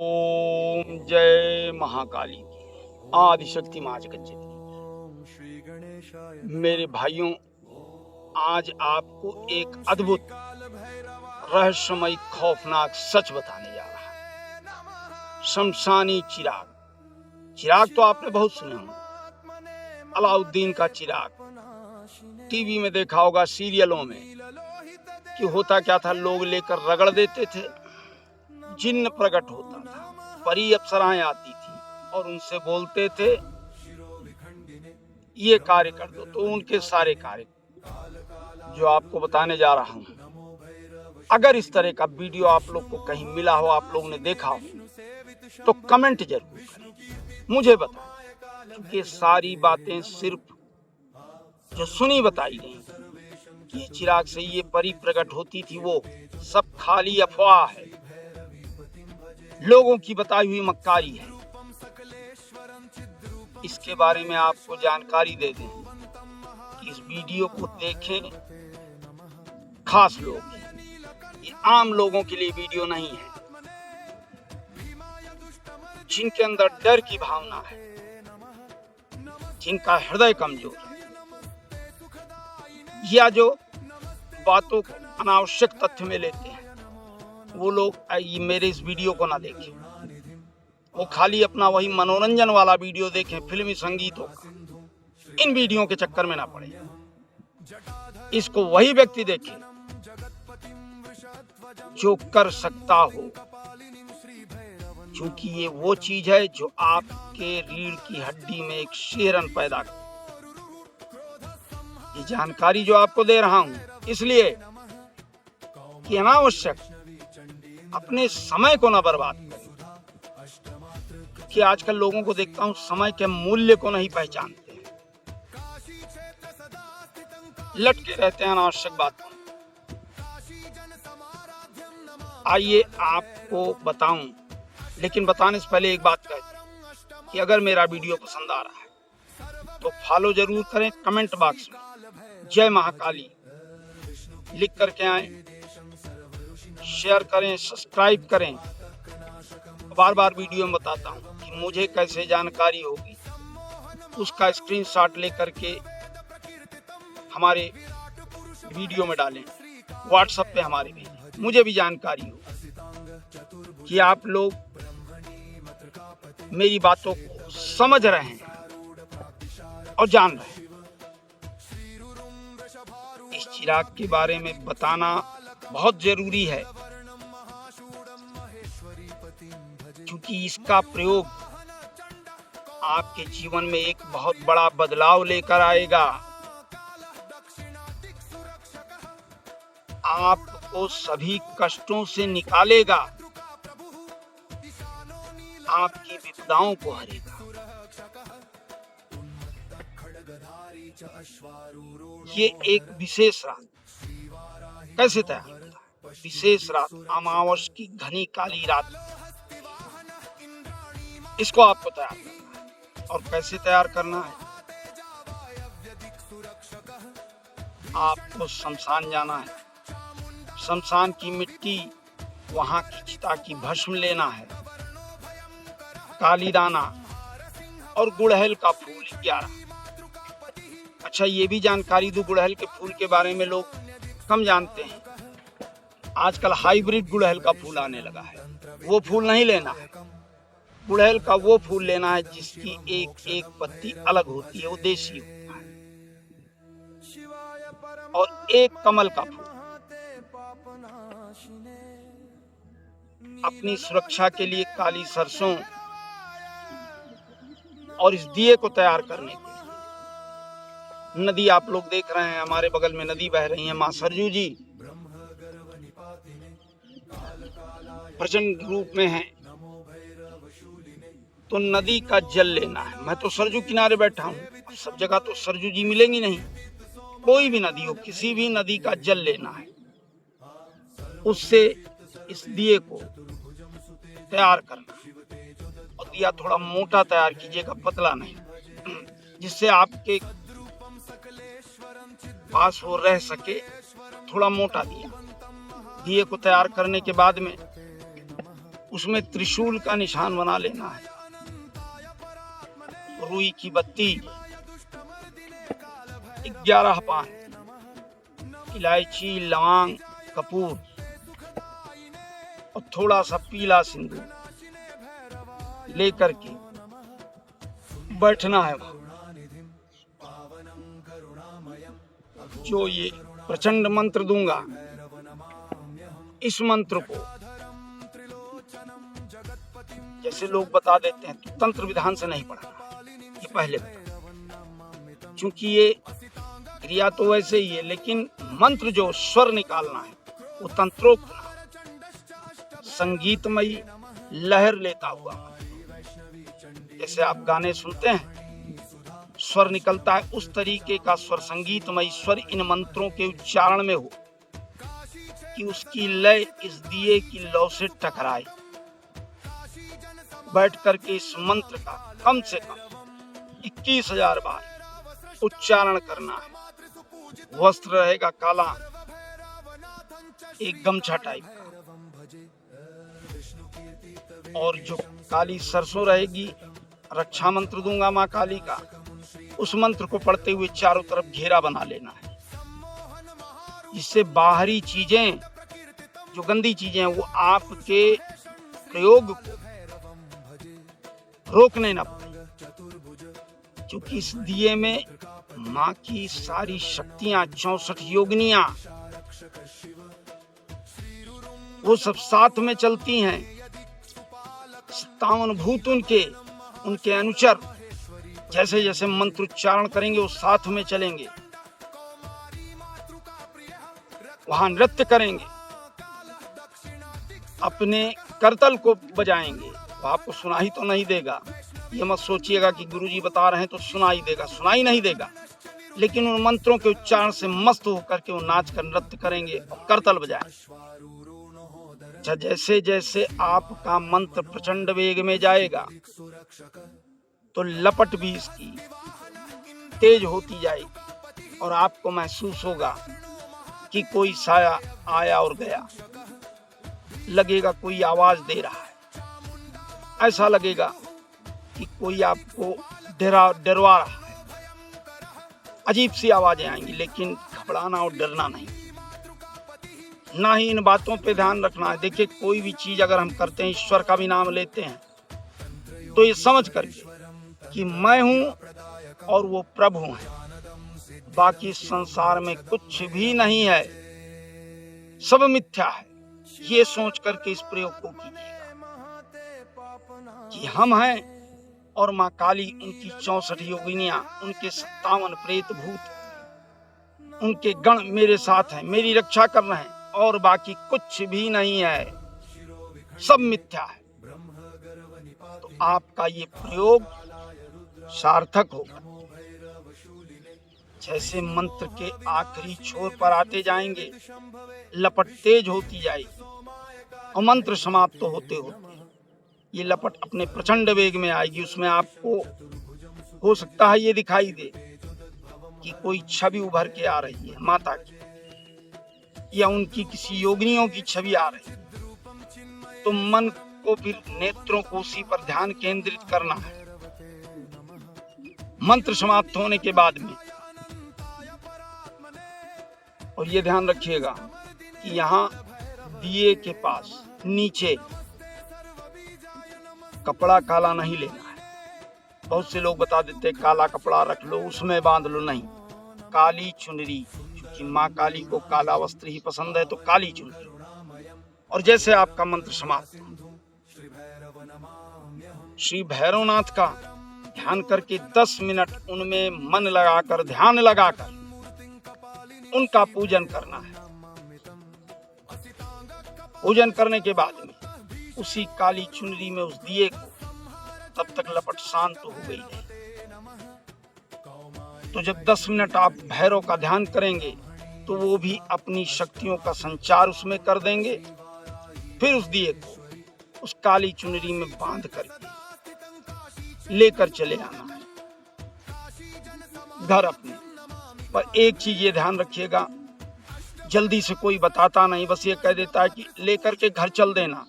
ओम जय महाकाली की आदिशक्ति माँ जगज्जेती की। मेरे भाइयों, आज आपको एक अद्भुत रहस्यमयी खौफनाक सच बताने जा रहा है। शमशानी चिराग। चिराग तो आपने बहुत सुने होंगे। अलाउद्दीन का चिराग टीवी में देखा होगा, सीरियलों में कि होता क्या था, लोग लेकर रगड़ देते थे, जिन्न प्रकट होता था, परी अप्सराएं आती थी और उनसे बोलते थे ये कार्य कर दो, तो उनके सारे कार्य जो आपको बताने जा रहा हूं, अगर इस तरह का वीडियो आप लोग को कहीं मिला हो, आप लोगों ने देखा हो, तो कमेंट जरूर करें, मुझे बताएं। क्योंकि सारी बातें सिर्फ जो सुनी बताई गई कि चिराग से ये परी प्रकट होती थी, वो सब खाली अफवाह है, लोगों की बताई हुई मक्कारी है। इसके बारे में आपको जानकारी दे दें कि इस वीडियो को देखें खास लोग, ये आम लोगों के लिए वीडियो नहीं है। जिनके अंदर डर की भावना है, जिनका हृदय कमजोर है, या जो बातों को अनावश्यक तथ्य में लेते हैं, वो लोग मेरे इस वीडियो को ना देखें। वो खाली अपना वही मनोरंजन वाला वीडियो देखें, फिल्मी संगीतों का। इन वीडियो के चक्कर में ना पड़े। इसको वही व्यक्ति देखे जो कर सकता हो, क्योंकि ये वो चीज है जो आपके रीढ़ की हड्डी में एक शेरन पैदा करे। ये जानकारी जो आपको दे रहा हूं इसलिए कि अनावश्यक अपने समय को ना बर्बाद करें। कि आजकल लोगों को देखता हूं, समय के मूल्य को नहीं पहचानते हैं, लटके रहते हैं अनावश्यक बातों। आइए आपको बताऊं, लेकिन बताने से पहले एक बात कह दूं कि अगर मेरा वीडियो पसंद आ रहा है तो फॉलो जरूर करें। कमेंट बॉक्स में जय महाकाली लिख करके आए, शेयर करें, सब्सक्राइब करें। बार बार वीडियो में बताता हूं कि मुझे कैसे जानकारी होगी, उसका स्क्रीनशॉट लेकर के हमारे वीडियो में डालें, व्हाट्सएप पे हमारे भेजें, मुझे भी जानकारी हो कि आप लोग मेरी बातों को समझ रहे हैं और जान रहे हैं। इस चिराग के बारे में बताना बहुत जरूरी है, क्योंकि इसका प्रयोग आपके जीवन में एक बहुत बड़ा बदलाव लेकर आएगा। आपको सभी कष्टों से निकालेगा, आपकी विपदाओं को हरेगा। ये एक विशेष रात कैसे तैयार होता है? विशेष रात, अमावस की घनी काली रात, इसको आपको तैयार करना है। और कैसे तैयार करना है? आपको शमशान जाना है, शमशान की मिट्टी, वहां की चिता की भस्म लेना है, काली दाना और गुड़हल का फूल 11। अच्छा, ये भी जानकारी दूं, गुड़हल के फूल के बारे में लोग कम जानते हैं। आजकल हाइब्रिड गुड़हल का फूल आने लगा है, वो फूल नहीं लेना है। गुड़हल का वो फूल लेना है जिसकी एक एक पत्ती अलग होती है, वो देसी होता है। और एक कमल का फूल। अपनी सुरक्षा के लिए काली सरसों और इस दिए को तैयार करने के लिए नदी आप लोग देख रहे हैं, हमारे बगल में नदी बह रही है, मां सरजू जी प्रचंड रूप में है। तो नदी का जल लेना है। मैं तो सरजू किनारे बैठा हूँ, सब जगह तो सरजू जी मिलेंगी नहीं। कोई भी नदी हो, किसी भी नदी का जल लेना है, उससे इस दिए को तैयार करना है। और दिया थोड़ा मोटा तैयार कीजिएगा, पतला नहीं, जिससे आपके पास वो रह सके। थोड़ा मोटा दिया। दिए को तैयार करने के बाद में उसमें त्रिशूल का निशान बना लेना है। रुई की बत्ती, 11 पान, इलायची, लौंग, कपूर और थोड़ा सा पीला सिंदूर लेकर के बैठना है। जो ये प्रचंड मंत्र दूंगा, इस मंत्र को जैसे लोग बता देते हैं तो तंत्र विधान से नहीं पढ़ना, ये पहले बता। क्योंकि ये क्रिया तो वैसे ही है, लेकिन मंत्र जो स्वर निकालना है वो तंत्रोक्त ना, संगीतमयी लहर लेता हुआ। जैसे आप गाने सुनते हैं, स्वर निकलता है, उस तरीके का स्वर, संगीतमय स्वर इन मंत्रों के उच्चारण में हो कि उसकी लय इस दिए की लौ से टकराए। बैठ करके इस मंत्र का कम से कम 21,000 बार उच्चारण करना है। वस्त्र रहेगा काला, एक गमछा टाइप का, और जो काली सरसों रहेगी, रक्षा मंत्र दूंगा माँ काली का, उस मंत्र को पढ़ते हुए चारों तरफ घेरा बना लेना है, जिससे बाहरी चीजें, जो गंदी चीजें हैं, वो आपके प्रयोग को रोकने ना पाए। क्योंकि इस दिए में माँ की सारी शक्तियां, 64 योगिनियां, वो सब साथ में चलती हैं। 57 भूत उनके अनुचर जैसे जैसे मंत्र उच्चारण करेंगे वो साथ में चलेंगे, वहां नृत्य करेंगे, अपने करतल को बजाएंगे। वो आपको सुनाई तो नहीं देगा, ये मत सोचिएगा कि गुरुजी बता रहे हैं तो सुनाई देगा, सुनाई नहीं देगा, लेकिन उन मंत्रों के उच्चारण से मस्त होकर के वो नाच कर नृत्य करेंगे और करतल बजाएंगे। जैसे जैसे आपका मंत्र प्रचंड वेग में जाएगा तो लपट भी इसकी तेज होती जाएगी और आपको महसूस होगा कि कोई साया आया और गया, लगेगा कोई आवाज दे रहा है, ऐसा लगेगा कि कोई आपको डरवा रहा है। अजीब सी आवाजें आएंगी, लेकिन घबराना और डरना नहीं, ना ही इन बातों पे ध्यान रखना है। देखिए, कोई भी चीज अगर हम करते हैं, ईश्वर का भी नाम लेते हैं, तो ये समझ करके कि मैं हूं और वो प्रभु हैं, बाकी संसार में कुछ भी नहीं है, सब मिथ्या है, ये सोच करके इस प्रयोग को कीजिएगा कि हम हैं और माँ काली, उनकी 64 योगिनियां, उनके 57 प्रेत भूत, उनके गण मेरे साथ हैं, मेरी रक्षा कर रहे हैं, और बाकी कुछ भी नहीं है, सब मिथ्या है। तो आपका ये प्रयोग सार्थक होगा। जैसे मंत्र के आखिरी छोर पर आते जाएंगे, लपट तेज होती जाएगी और मंत्र समाप्त होते होते ये लपट अपने प्रचंड वेग में आएगी। उसमें आपको हो सकता है ये दिखाई दे कि कोई छवि उभर के आ रही है, माता की या उनकी किसी योगिनियों की छवि आ रही है। तो मन को फिर, नेत्रों को उसी पर ध्यान केंद्रित करना है। मंत्र समाप्त होने के बाद में, और ये ध्यान रखिएगा कि यहाँ दिए के पास नीचे कपड़ा काला नहीं लेना है। बहुत से लोग बता देते हैं काला कपड़ा रख लो, उसमें बांध लो, नहीं, काली चुनरी, क्योंकि माँ काली को काला वस्त्र ही पसंद है, तो काली चुनरी। और जैसे आपका मंत्र समाप्त, श्री भैरवनाथ का ध्यान करके 10 मिनट उनमें मन लगाकर, ध्यान लगाकर उनका पूजन करना है। पूजन करने के बाद में उसी काली चुनरी में उस दिए को, तब तक लपट शांत हो गई है, तो जब 10 मिनट आप भैरव का ध्यान करेंगे तो वो भी अपनी शक्तियों का संचार उसमें कर देंगे। फिर उस दिए को उस काली चुनरी में बांध करके लेकर चले आना है घर अपने। पर एक चीज ये ध्यान रखिएगा, जल्दी से कोई बताता नहीं, बस ये कह देता है कि लेकर के घर चल देना,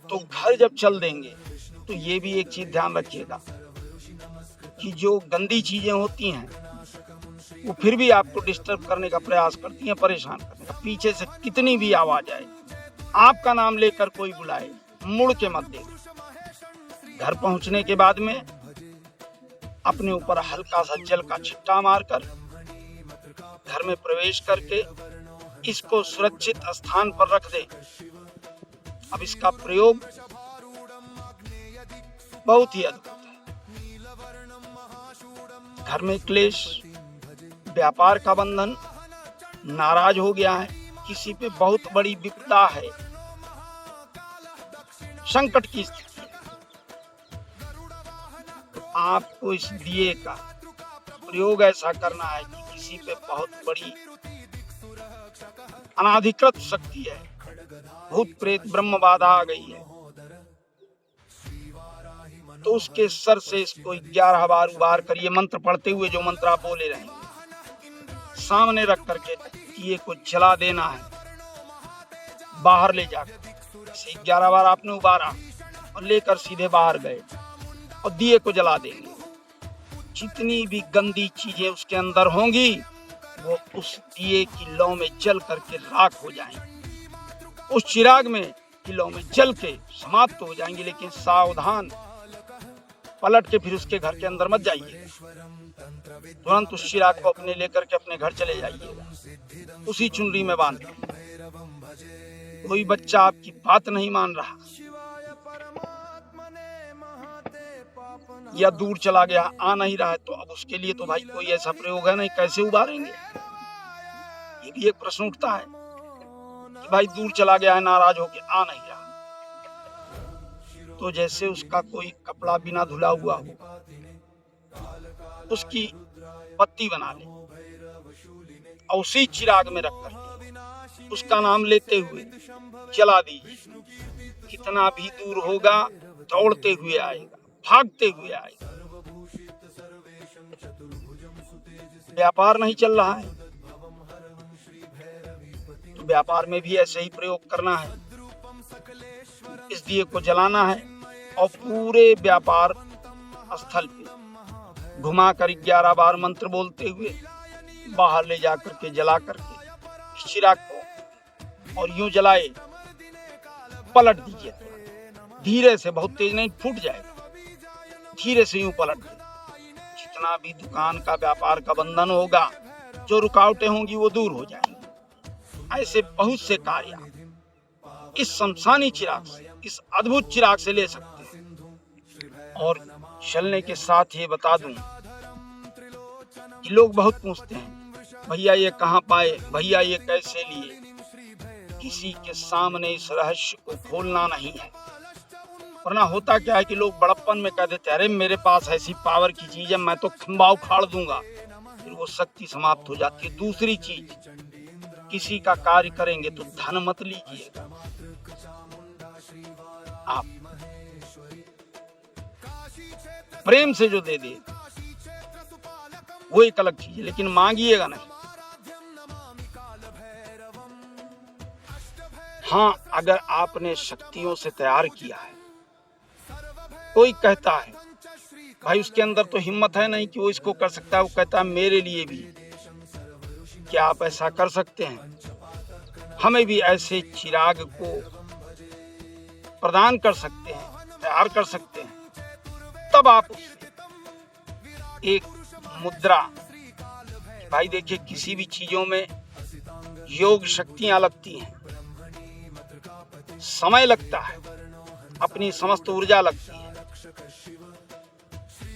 तो घर जब चल देंगे तो ये भी एक चीज ध्यान रखिएगा कि जो गंदी चीजें होती हैं वो फिर भी आपको डिस्टर्ब करने का प्रयास करती हैं, परेशान करने का। पीछे से कितनी भी आवाज आए, आपका नाम लेकर कोई बुलाए, मुड़ के मत देखो। घर पहुंचने के बाद में अपने ऊपर हल्का सा जल का छिट्टा मारकर घर में प्रवेश करके इसको सुरक्षित स्थान पर रख दे। अब इसका प्रयोग बहुत ही अद्भुत है। घर में क्लेश, व्यापार का बंधन, नाराज हो गया है, किसी पे बहुत बड़ी विपदा है, संकट की स्थिति है, तो आपको इस दिए का प्रयोग ऐसा करना है कि किसी पे बहुत बड़ी अनाधिकृत शक्ति है, भूत प्रेत ब्रह्म बाधा आ गई है, तो उसके सर से इसको 11 बार उबार कर, ये मंत्र पढ़ते हुए जो मंत्र आप बोले रहेंगे, सामने रख करके दिए को जला देना है। बाहर ले जाकर 11 बार आपने उबारा और लेकर सीधे बाहर गए और दिए को जला देंगे। जितनी भी गंदी चीजें उसके अंदर होंगी वो उस दिए की लौ में जल करके राख हो जाएंगी, उस चिराग में की लौ में जल के समाप्त हो जाएंगी। लेकिन सावधान, पलट के फिर उसके घर के अंदर मत जाइए, तुरंत उस चिराग को अपने लेकर के अपने घर चले जाइएगा, उसी चुनरी में बांध के। कोई बच्चा आपकी बात नहीं मान रहा या दूर चला गया, आ नहीं रहा है, तो अब उसके लिए तो भाई कोई ऐसा प्रयोग है नहीं, कैसे उबारेंगे? ये भी एक प्रश्न उठता है कि भाई दूर चला गया है, नाराज होके आ नहीं रहा, तो जैसे उसका कोई कपड़ा बिना धुला हुआ हो, उसकी पत्ती बना ले और उसी चिराग में रख कर उसका नाम लेते हुए जला दीजिए। कितना भी दूर होगा, दौड़ते हुए आएगा, भागते हुए आएगा। व्यापार नहीं चल रहा है तो व्यापार में भी ऐसे ही प्रयोग करना है। इस दिए को जलाना है और पूरे व्यापार स्थल पे घुमा कर 11 बार मंत्र बोलते हुए बाहर ले जाकर के जला करके इस चिराग को, और यूं जलाए, पलट दीजिए धीरे से, बहुत तेज नहीं, फूट जाएगा, धीरे से यूं पलट दे। जितना भी दुकान का व्यापार का बंधन होगा, जो रुकावटें होंगी वो दूर हो जाएंगी। ऐसे बहुत से कार्य इस शमशानी चिराग से, इस अद्भुत चिराग से ले सकते हैं। और चलने के साथ ये बता दूं कि लोग बहुत पूछते हैं, भैया ये कहाँ पाए, भैया ये कैसे लिए? किसी के सामने इस रहस्य को खोलना नहीं है, वरना होता क्या है कि लोग बड़प्पन में कह देते, अरे मेरे पास ऐसी पावर की चीज है, मैं तो खंबा उखाड़ दूंगा, फिर वो शक्ति समाप्त हो जाती है। दूसरी चीज, किसी का कार्य करेंगे तो धन मत लीजिएगा आप, प्रेम से जो दे दे वो एक अलग चीज है, लेकिन मांगिएगा नहीं। हाँ, अगर आपने शक्तियों से तैयार किया है, कोई कहता है भाई उसके अंदर तो हिम्मत है नहीं कि वो इसको कर सकता है, वो कहता है मेरे लिए भी क्या आप ऐसा कर सकते हैं? हमें भी ऐसे चिराग को प्रदान कर सकते हैं, तैयार कर सकते हैं। तब आप उससे एक मुद्रा, भाई देखिए किसी भी चीजों में योग शक्तियां लगती हैं, समय लगता है, अपनी समस्त ऊर्जा लगती है,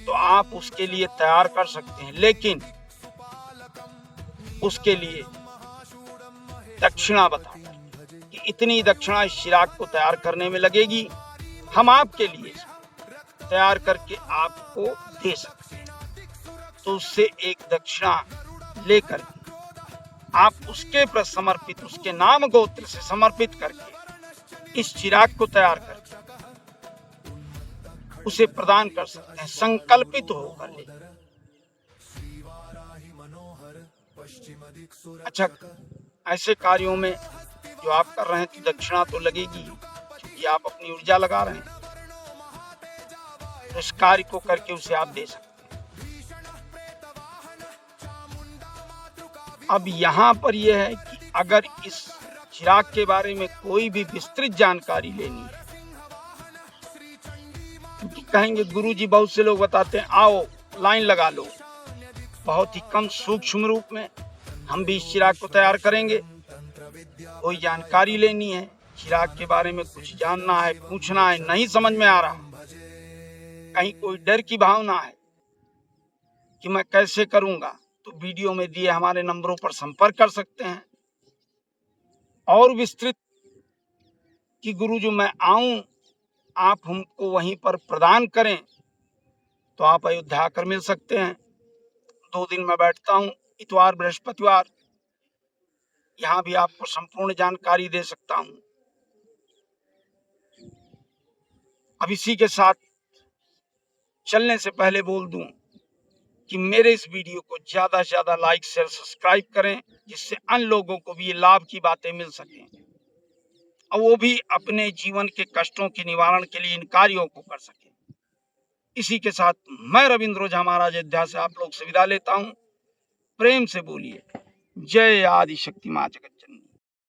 तो आप उसके लिए तैयार कर सकते हैं। लेकिन उसके लिए दक्षिणा बताकर कि इतनी दक्षिणा इस चिराग को तैयार करने में लगेगी, हम आपके लिए तैयार करके आपको दे सकते हैं। तो उससे एक दक्षिणा लेकर आप उसके प्रति समर्पित, उसके नाम गोत्र से समर्पित करके इस चिराग को तैयार करके उसे प्रदान कर सकते हैं, संकल्पित होकर ले। अच्छा, ऐसे कार्यों में जो आप कर रहे हैं तो दक्षिणा तो लगेगी, क्योंकि आप अपनी ऊर्जा लगा रहे हैं। तो इस कार्य को करके उसे आप दे सकते हैं। अब यहाँ पर यह है कि अगर इस चिराग के बारे में कोई भी विस्तृत जानकारी लेनी है, क्योंकि कहेंगे गुरुजी, बहुत से लोग बताते हैं आओ लाइन लगा लो, बहुत ही कम सूक्ष्म रूप में हम भी इस चिराग को तैयार करेंगे। कोई जानकारी लेनी है, चिराग के बारे में कुछ जानना है, पूछना है, नहीं समझ में आ रहा, कहीं कोई डर की भावना है कि मैं कैसे करूंगा, तो वीडियो में दिए हमारे नंबरों पर संपर्क कर सकते हैं। और विस्तृत कि गुरु जो मैं आऊं, आप हमको वहीं पर प्रदान करें, तो आप अयोध्या आकर मिल सकते हैं। 2 दिन मैं बैठता हूं, इतवार बृहस्पतिवार, यहाँ भी आपको संपूर्ण जानकारी दे सकता हूं। अब इसी के साथ चलने से पहले बोल दूं कि मेरे इस वीडियो को ज्यादा से ज्यादा लाइक शेयर सब्सक्राइब करें, जिससे अन्य लोगों को भी ये लाभ की बातें मिल सकें और वो भी अपने जीवन के कष्टों के निवारण के लिए इन कार्यों को कर सकें। इसी के साथ मैं रविंद्र ओझा महाराज अयोध्या से आप लोग से विदा लेता हूं। प्रेम से बोलिए जय आदि शक्ति मां जगत।